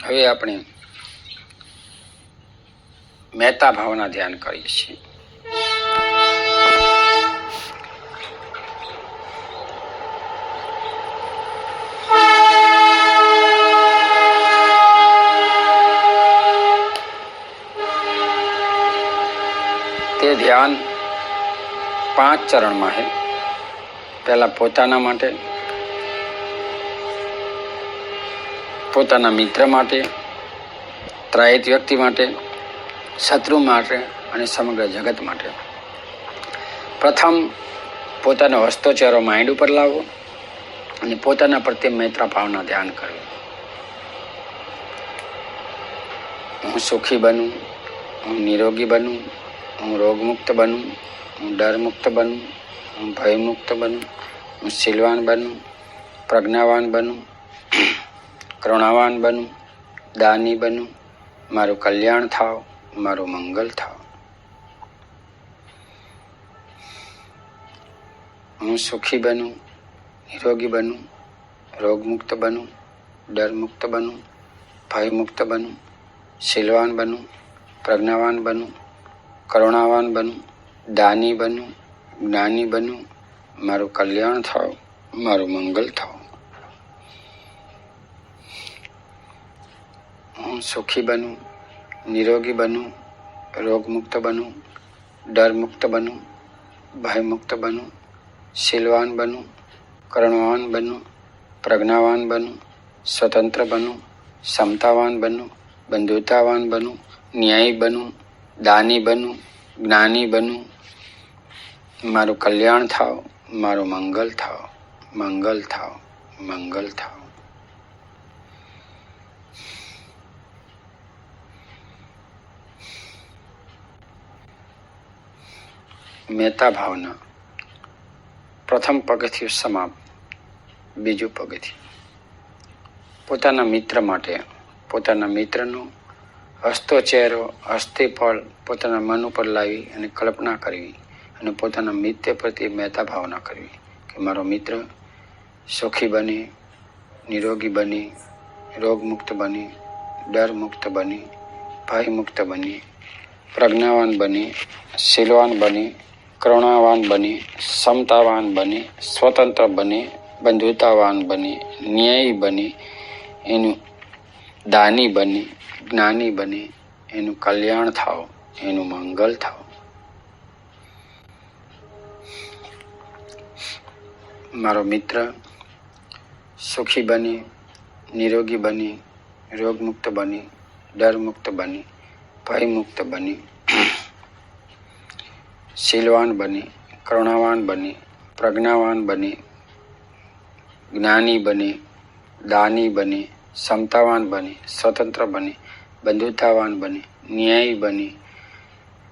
હવે આપણે મહેતા ભાવના ધ્યાન કરીએ છીએ. તે ધ્યાન 5 ચરણમાં છે. પહેલા પોતાના માટે, પોતાના મિત્ર માટે, ત્રાહિત વ્યક્તિ માટે, શત્રુ માટે અને સમગ્ર જગત માટે. પ્રથમ પોતાનો હસતો ચહેરો માઇન્ડ ઉપર લાવવો અને પોતાના પ્રત્યે મૈત્રા ભાવના ધ્યાન કરવું. હું સુખી બનું, હું નિરોગી બનું, હું રોગમુક્ત બનું, હું ડરમુક્ત બનું, હું ભયમુક્ત બનું, હું શીલવાન બનું, પ્રજ્ઞાવાન બનું, કરુણાવાન બનું, દાની બનું, મારું કલ્યાણ થાવ, મારું મંગલ થાવ. હું સુખી બનું, નિરોગી બનું, રોગમુક્ત બનું, ડરમુક્ત બનું, ભયમુક્ત બનું, શીલવાન બનું, પ્રજ્ઞાવાન બનું, કરુણાવાન બનું, દાની બનું, જ્ઞાની બનું, મારું કલ્યાણ થાવ, મારું મંગલ થાવ. હું સુખી બનું, નિરોગી બનું, રોગમુક્ત બનું, ડરમુક્ત બનું, ભયમુક્ત બનું, શીલવાન બનું, કરુણાવાન બનું, પ્રજ્ઞાવાન બનું, સ્વતંત્ર બનું, સમતાવાન બનું, બંધુતાવાન બનું, ન્યાયી બનું, દાની બનું, જ્ઞાની બનું, મારું કલ્યાણ થાવ, મારું મંગલ થાવ, મંગલ થાવ, મંગલ થાવ. મહેતા ભાવના પ્રથમ પગથિયું સમાપ્ત. બીજું પગથિયું પોતાના મિત્ર માટે, પોતાના મિત્રનો હસતો ચહેરો, હસતી ફળ પોતાના મન ઉપર લાવી અને કલ્પના કરવી અને પોતાના મિત્ર પ્રત્યે મહેતા ભાવના કરવી કે મારો મિત્ર સુખી બને, નિરોગી બને, રોગમુક્ત બને, ડરમુક્ત બને, ભયમુક્ત બને, પ્રજ્ઞાવાન બને, શીલવાન બને, કરુણાવાન બને, સમતાવાન બને, સ્વતંત્ર બને, બંધુતાવાન બને, ન્યાયી બને, એનું દાની બને, જ્ઞાની બને, એનું કલ્યાણ થાવ, એનું મંગલ થાવ. મારો મિત્ર સુખી બની, નિરોગી બની, રોગમુક્ત બની, ડરમુક્ત બની, ભયમુક્ત બની, શીલવાન બની, કરુણાવાન બની, પ્રજ્ઞાવાન બની, જ્ઞાની બની, દાની બની, સમતાવાન બની, સ્વતંત્ર બની, બંધુતાવાન બની, ન્યાયી બની,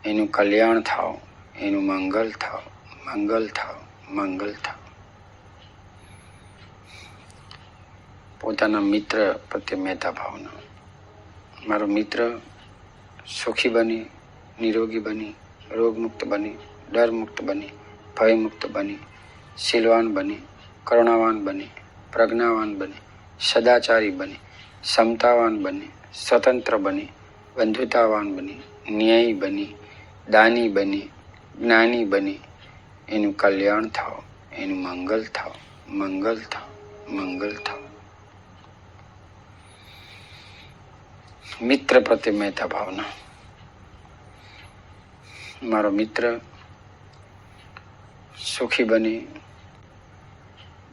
એનું કલ્યાણ થાવ, એનું મંગલ થાવ, મંગલ થાવ, મંગલ થાવ. પોતાના મિત્ર પ્રત્યે મહેતા ભાવના. મારો મિત્ર સુખી બની, નિરોગી બની, રોગમુક્ત બની, ડરમુક્ત બની, ભયમુક્ત બની, શીલવાન બની, કરુણાવાન બની, પ્રજ્ઞાવાન બની, સદાચારી બની, સમતાવાન બની, સ્વતંત્ર બની, બંધુતાવાન બની, ન્યાયી બની, દાની બની, જ્ઞાની બની, એનું કલ્યાણ થાવ, એનું મંગલ થાવ, મંગલ થાવ, મંગલ થાવ. મિત્ર પ્રત્યે મહેતા ભાવના. મારો મિત્ર સુખી બની,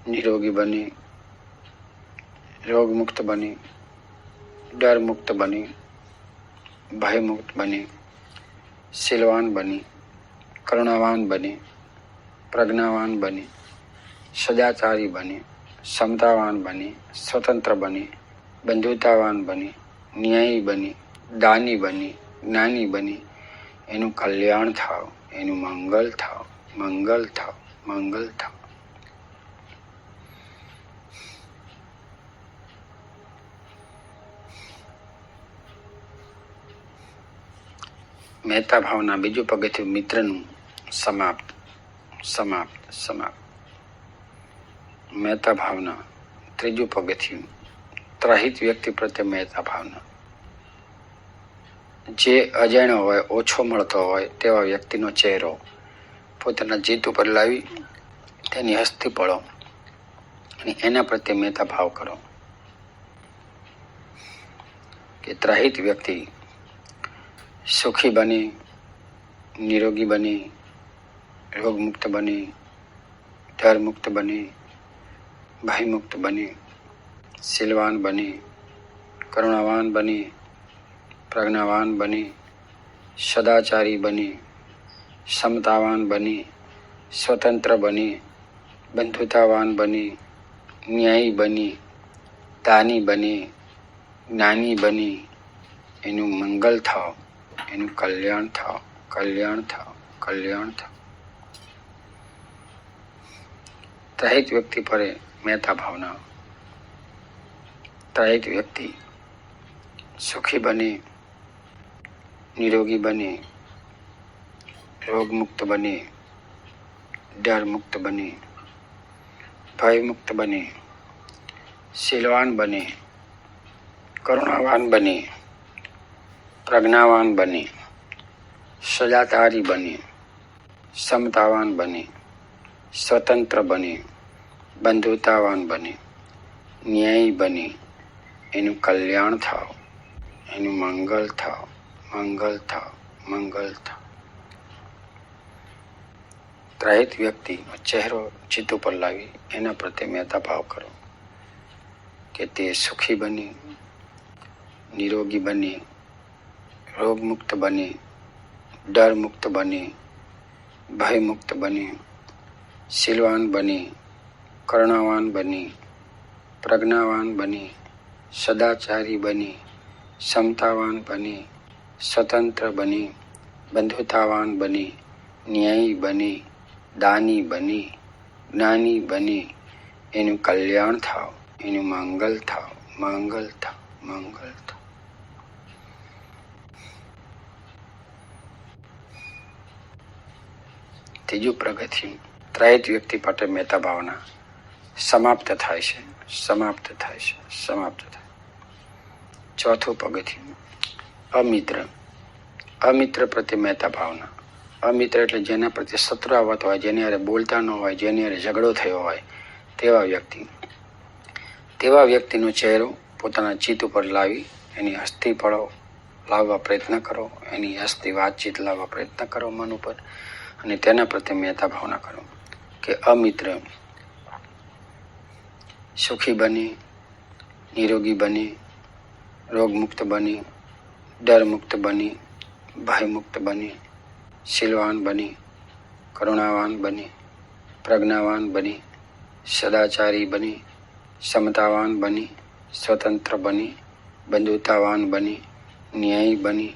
નિરોગી બની, રોગમુક્ત બની, ડરમુક્ત બની, ભયમુક્ત બની, શીલવાન બની, કરુણાવાન બની, પ્રજ્ઞાવાન બની, સદાચારી બની, સમતાવાન બની, સ્વતંત્ર બની, બંધુતાવાન બની, ન્યાયી બની, દાની બની, જ્ઞાની બની, એનું કલ્યાણ થાવ, એનું મંગલ થાવ, મંગલ થાવ, મંગલ થાવ. મહેતા ભાવના બીજું પગથિયું મિત્રનું સમાપ્ત, સમાપ્ત, સમાપ્ત. મહેતા ભાવના ત્રીજું પગથિયું ત્રહિત વ્યક્તિ પ્રત્યે મહેતા ભાવના. જે અજાણ્યો હોય, ઓછો મળતો હોય તેવા વ્યક્તિનો ચહેરો પોતાના જીત ઉપર લાવી તેની હસ્તી પડો અને એના પ્રત્યે મહેતા ભાવ કરો. કે ત્રહિત વ્યક્તિ સુખી બની, નિરોગી બની, રોગમુક્ત બની, ડરમુક્ત બની, ભયમુક્ત બની, શીલવાન બની, કરુણાવાન બની, પ્રજ્ઞાવાન બની, સદાચારી બની, સમતાવાન બની, સ્વતંત્ર બની, બંધુતાવાન બની, ન્યાયી બની, દાની બની, જ્ઞાની બની, એનું મંગલ થાવ, એનું કલ્યાણ થાવ, કલ્યાણ થાવ, કલ્યાણ થાવ. ત્રહિત વ્યક્તિ પર મહેતા ભાવના. ત્રહિત વ્યક્તિ સુખી બની, નિરોગી બની, રોગમુક્ત બની, ડરમુક્ત બની, ભયમુક્ત બની, શીલવાન બની, કરુણાવાન બની, પ્રજ્ઞાવાન બની, સદાચારી બની, સમતાવાન બની, સ્વતંત્ર બની, બંધુતાવાન બની, ન્યાયી બની, એનું કલ્યાણ થાવ, એનું મંગલ થાવ, મંગલ થાવ, મંગલ થાવ. ત્રહિત વ્યક્તિનો ચહેરો ચિત્ત ઉપર લાવી એના પ્રત્યે મહેતા ભાવ કરો કે તે સુખી બની, નિરોગી બની, રોગમુક્ત બની, ડરમુક્ત બની, ભયમુક્ત બની, શીલવાન બની, કરુણાવાન બની, પ્રજ્ઞાવાન બની, સદાચારી બની, સમતાવાન બની, સ્વતંત્ર બની, બંધુતાવાન બની, ન્યાયી બની, દાની બની, જ્ઞાની બની, એનું કલ્યાણ થાવ, એનું મંગલ થાવ, મંગલ થાવ, મંગલ થાવ. ત્રીજું પગથિયું ત્રહિત વ્યક્તિ માટે મહેતા ભાવના સમાપ્ત થાય છે, સમાપ્ત થાય છે, સમાપ્ત થાય. ચોથું પગથિયું અમિત્ર. અમિત્ર પ્રત્યે મહેતા ભાવના. અમિત્ર એટલે જેના પ્રત્યે શત્રુઆવત હોય, જેની હારે બોલતા ન હોય, જેની હારે ઝઘડો થયો હોય તેવા વ્યક્તિ. તેવા વ્યક્તિનો ચહેરો પોતાના ચિત્ત ઉપર લાવી એની હસ્તી પડો લાવવા પ્રયત્ન કરો, એની હસ્તી વાતચીત લાવવા પ્રયત્ન કરો મન ઉપર અને તેના પ્રત્યે મહેતા ભાવના કરો કે અમિત્ર સુખી બની, નિરોગી બની, રોગમુક્ત બની, ડરમુક્ત બની, ભયમુક્ત બની, શીલવાન બની, કરુણાવાન બની, પ્રજ્ઞાવાન બની, સદાચારી બની, સમતાવાન બની, સ્વતંત્ર બની, બંધુતાવાન બની, ન્યાયી બની,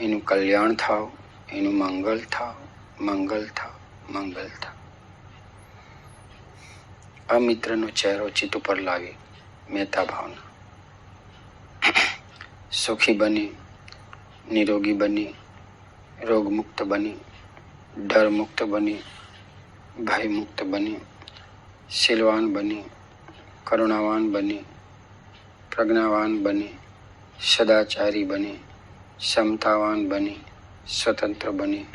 એનું કલ્યાણ થાવ, એનું મંગલ થાવ, મંગલ થાવ, મંગલ થાવ. અમિત્રનો ચહેરો ચિત્ત ઉપર લાવી મહેતા ભાવના. સુખી બની, નિરોગી બની, રોગમુક્ત બની, ડરમુક્ત બની, ભયમુક્ત બની, શીલવાન બની, કરુણાવાન બની, પ્રજ્ઞાવાન બની, સદાચારી બની, સમતાવાન બની, સ્વતંત્ર બની,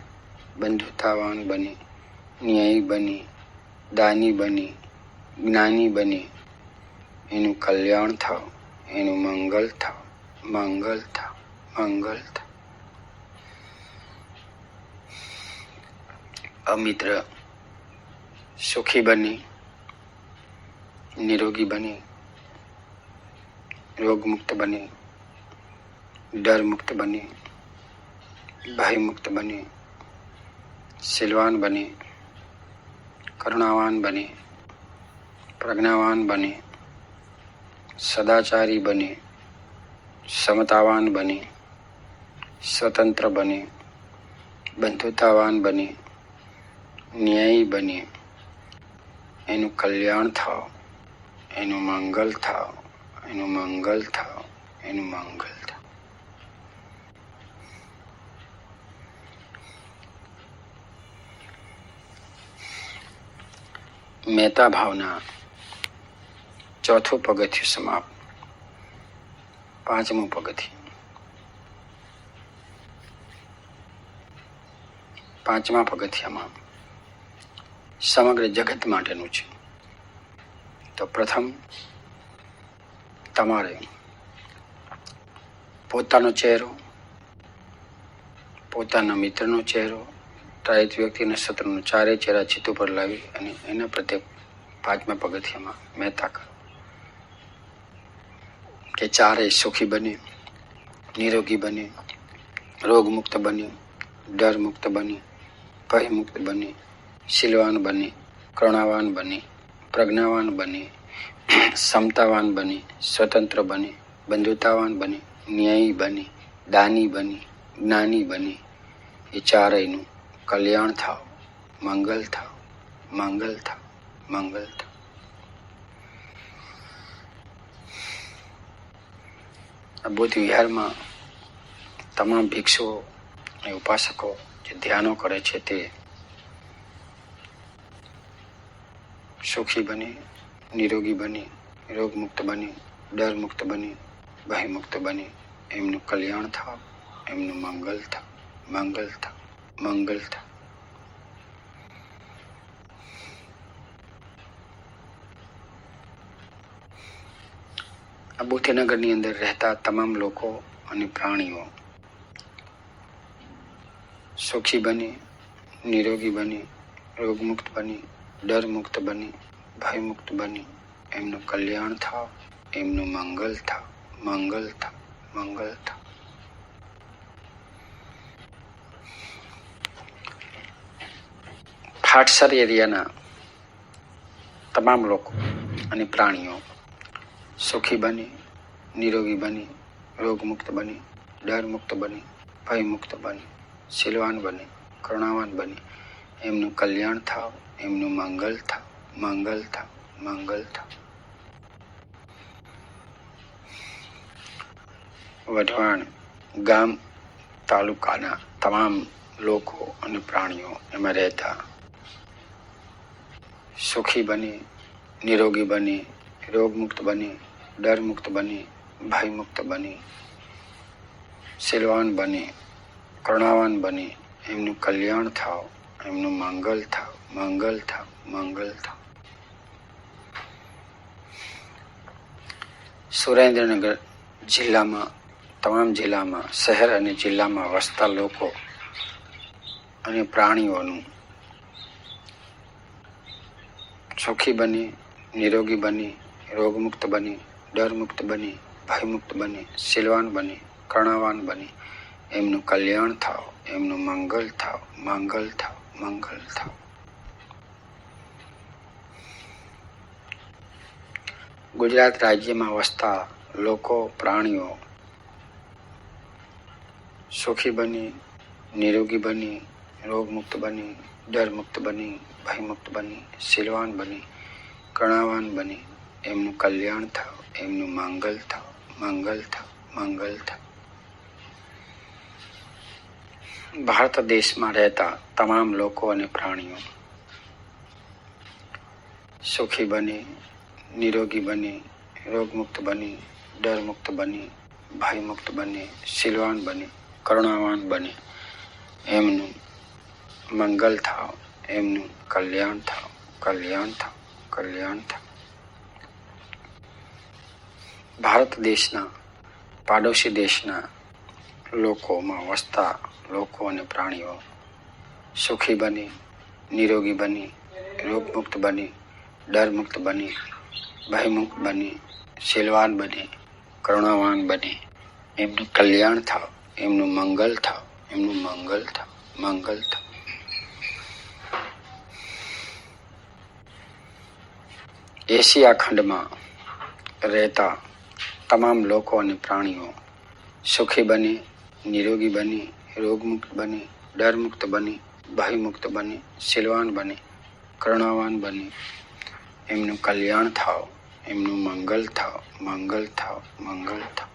બંધુતાવાન બની, ન્યાયી બની, દાની બની, જ્ઞાની બની, એનું કલ્યાણ થાવ, એનું મંગલ થાવ, મંગલ થાવ, મંગલ થાવ. અમિત્ર સુખી બની, નિરોગી બની, રોગમુક્ત બની, ડરમુક્ત બની, ભયમુક્ત બની, શીલવાન બની, કરુણાવાન બની, પ્રજ્ઞાવાન બની, સદાચારી બની, સમતાવાન બની, સ્વતંત્ર બની, બંધુતાવાન બની, ન્યાયી બની, એનું કલ્યાણ થાવ, એનું મંગલ થાવ, એનું મંગલ થાવ, એનું મંગલ થાવ. મહેતા ભાવના ચોથું પગથિયું સમાપ્ત. પાંચમું પગથિયું. પાંચમા પગથિયામાં સમગ્ર જગત માટેનું છે. તો પ્રથમ તમારે પોતાનો ચહેરો, પોતાના મિત્રનો ચહેરો, ત્રાહિત વ્યક્તિના શત્રુનો ચારેય ચહેરા ચિત્ત ઉપર લાવી અને એના પ્રત્યે પાંચમા પગથિયામાં મહેતા કરો કે ચારેય સુખી બને, નિરોગી બને, રોગમુક્ત બને, ડરમુક્ત બને, ભયમુક્ત બને, શીલવાન બને, કરુણાવાન બને, પ્રજ્ઞાવાન બને, સમતાવાન બને, સ્વતંત્ર બને, બંધુતાવાન બને, ન્યાયી બને, દાની બને, જ્ઞાની બને. એ ચારેયનું કલ્યાણ થાવ, મંગલ થાવ, મંગલ થાવ, મંગલ થાવ. આ બુદ્ધ વિહારમાં તમામ ભિક્ષુઓ અને ઉપાસકો જે ધ્યાનો કરે છે તે સુખી બને, નિરોગી બને, રોગમુક્ત બને, ડરમુક્ત બને, ભયમુક્ત બને. એમનું કલ્યાણ થાવ, એમનું મંગલ થાવ, મંગલ થાવ, મંગલ થાવ. આ બુદ્ધનગરની અંદર રહેતા તમામ લોકો અને પ્રાણીઓ સુખી બને, નિરોગી બને, રોગમુક્ત બને, ડરમુક્ત બને, ભયમુક્ત બને. એમનું કલ્યાણ થાવ, એમનું મંગલ થાવ, મંગલ થાવ, મંગલ થાવ. ફાટસર એરિયાના તમામ લોકો અને પ્રાણીઓ સુખી બને, નિરોગી બને, રોગમુક્ત બને, ડરમુક્ત બને, ભયમુક્ત બને, શીલવાન બને, કરુણાવાન બને. એમનું કલ્યાણ થાવ, એમનું મંગલ થાવ, મંગલ થાવ, મંગલ થાવ. વઢવાણ ગામ તાલુકાના તમામ લોકો અને પ્રાણીઓ એમાં રહેતા સુખી બને, નિરોગી બને, રોગમુક્ત બને, ડરમુક્ત બને, ભયમુક્ત બને, શીલવાન બને, કરુણાવાન બને. એમનું કલ્યાણ થાવ, એમનું મંગલ થાવ, મંગલ થાવ, મંગલ થાવ. સુરેન્દ્રનગર જિલ્લામાં તમામ જિલ્લામાં શહેર અને જિલ્લામાં વસતા લોકો અને પ્રાણીઓનું સુખી બને, નિરોગી બને, રોગમુક્ત બને, ડરમુક્ત બને, ભયમુક્ત બને, શીલવાન બને, કરુણાવાન બને. એમનું કલ્યાણ થાવ, એમનું મંગલ થાવ, મંગલ થાવ, મંગલ થાવ. ગુજરાત રાજ્યમાં વસતા લોકો, પ્રાણીઓ સુખી બને, નિરોગી બને, રોગમુક્ત બને, ડરમુક્ત બને, ભયમુક્ત બને, શીલવાન બને, કરુણાવાન બને. એમનું કલ્યાણ થાવ, એમનું મંગલ થાવ, મંગલ થાવ, મંગલ થાવ. ભારત દેશમાં રહેતા તમામ લોકો અને પ્રાણીઓ સુખી બને, નિરોગી બને, રોગમુક્ત બને, ડરમુક્ત બને, ભયમુક્ત બને, શીલવાન બને, કરુણાવાન બને. એમનું મંગલ થાવ, એમનું કલ્યાણ થાવ, કલ્યાણ થાવ, કલ્યાણ થાવ. ભારત દેશના પાડોશી દેશના લોકોમાં વસતા લોકો અને પ્રાણીઓ સુખી બને, નિરોગી બને, રોગમુક્ત બને, ડરમુક્ત બને, ભયમુક્ત બને, શીલવાન બને, કરુણાવાન બને. એમનું કલ્યાણ થાવ, એમનું મંગલ થાવ, એમનું મંગલ થાવ, મંગલ થાવ. એશિયા ખંડમાં રહેતા તમામ લોકો અને પ્રાણીઓ સુખી બને, નિરોગી બને, રોગમુક્ત બને, ડરમુક્ત બને, ભયમુક્ત બને, શીલવાન બને, કરુણાવાન બને. એમનું કલ્યાણ થાવ, એમનું મંગલ થાવ, મંગલ થાવ, મંગલ થાવ.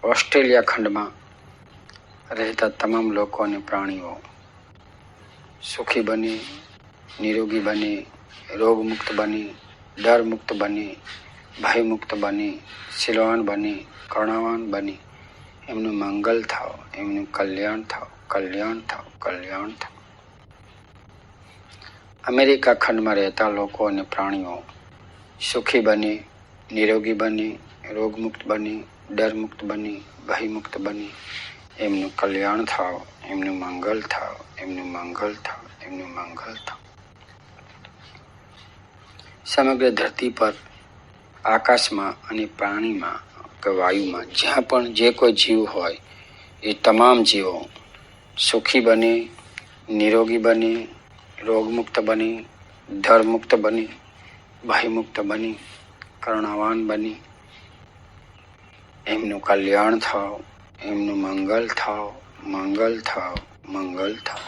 ઓસ્ટ્રેલિયા ખંડમાં રહેતા તમામ લોકો અને પ્રાણીઓ સુખી બને, નિરોગી બને, રોગમુક્ત બને, ડરમુક્ત બને, ભયમુક્ત બની, શીલવાન બની, કરુણાવાન બની એમનું મંગલ થાવ, એમનું કલ્યાણ થાવ, કલ્યાણ થાવ, કલ્યાણ થાવ. અમેરિકા ખંડમાં રહેતા લોકો અને પ્રાણીઓ સુખી બની, નિરોગી બની, રોગમુક્ત બની, ડરમુક્ત બની, ભયમુક્ત બની એમનું કલ્યાણ થાવ, એમનું મંગલ થાવ, એમનું મંગલ થાવ, એમનું મંગલ થાવ. સમગ્ર ધરતી પર, આકાશમાં અને પ્રાણીમાં કે વાયુમાં જ્યાં પણ જે કોઈ જીવ હોય એ તમામ જીવો સુખી બની, નિરોગી બની, રોગમુક્ત બની, ડરમુક્ત બની, ભયમુક્ત બની, કરુણાવાન બની એમનું કલ્યાણ થાવ, એમનું મંગલ થાવ, મંગલ થાવ, મંગલ થાવ.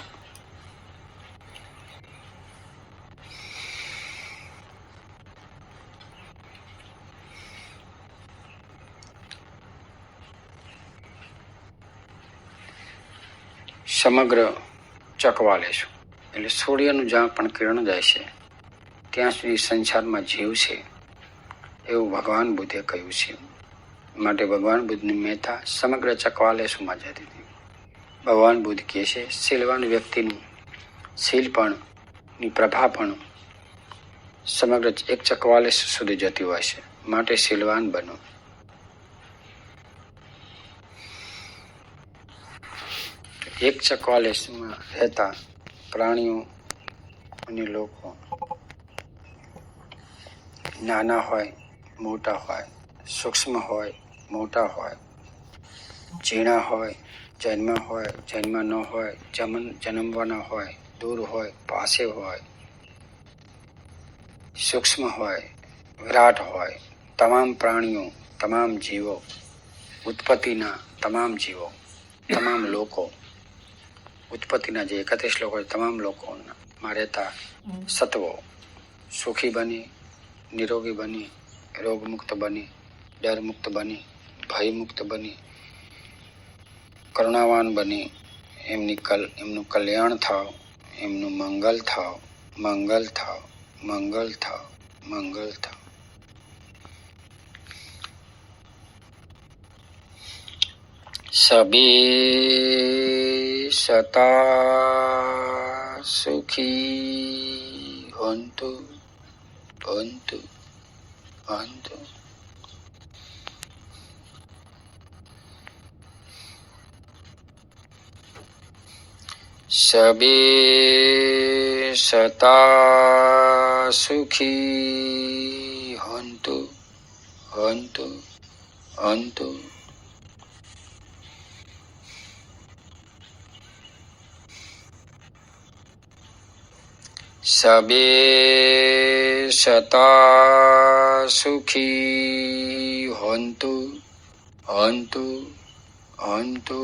સમગ્ર ચકવા લેશું એટલે સૂર્યનું જ્યાં પણ કિરણ જાય છે ત્યાં સુધી સંસારમાં જીવ છે એવું ભગવાન બુદ્ધે કહ્યું છે. માટે ભગવાન બુદ્ધની મહેતા સમગ્ર ચકવાલેશમાં જતી હતી. ભગવાન બુદ્ધ કહે છે શીલવાન વ્યક્તિનું શીલ પણ ની પ્રભા પણ સમગ્ર એક ચકવાલેશ સુધી જતી હોય છે. માટે શીલવાન બનો. એક ચકવાલેશમાં રહેતા પ્રાણીઓ અને લોકો નાના હોય, મોટા હોય, સૂક્ષ્મ હોય, મોટા હોય, ઝીણા હોય, જન્મ હોય, જન્મ ન હોય, જન્મવાના હોય, દૂર હોય, પાસે હોય, સૂક્ષ્મ હોય, વિરાટ હોય, તમામ પ્રાણીઓ, તમામ જીવો, ઉત્પત્તિના તમામ જીવો, તમામ લોકો, ઉત્પત્તિના જે 31 લોકો તમામ લોકોમાં રહેતા સત્વો સુખી બની, નિરોગી બની, રોગમુક્ત બની, ડરમુક્ત બની, ભયમુક્ત બની, કરુણાવાન બની એમનું કલ્યાણ થાવ, એમનું મંગલ થાવ, મંગલ થાવ, મંગલ થાવ, મંગલ થાવ. સબે સતા સુખી હંતુ હંતુ હંતુ. સબે સતા સુખી હંતુ હંતુ હંતુ. સબે સતા સુખી હંતુ હંતુ હંતુ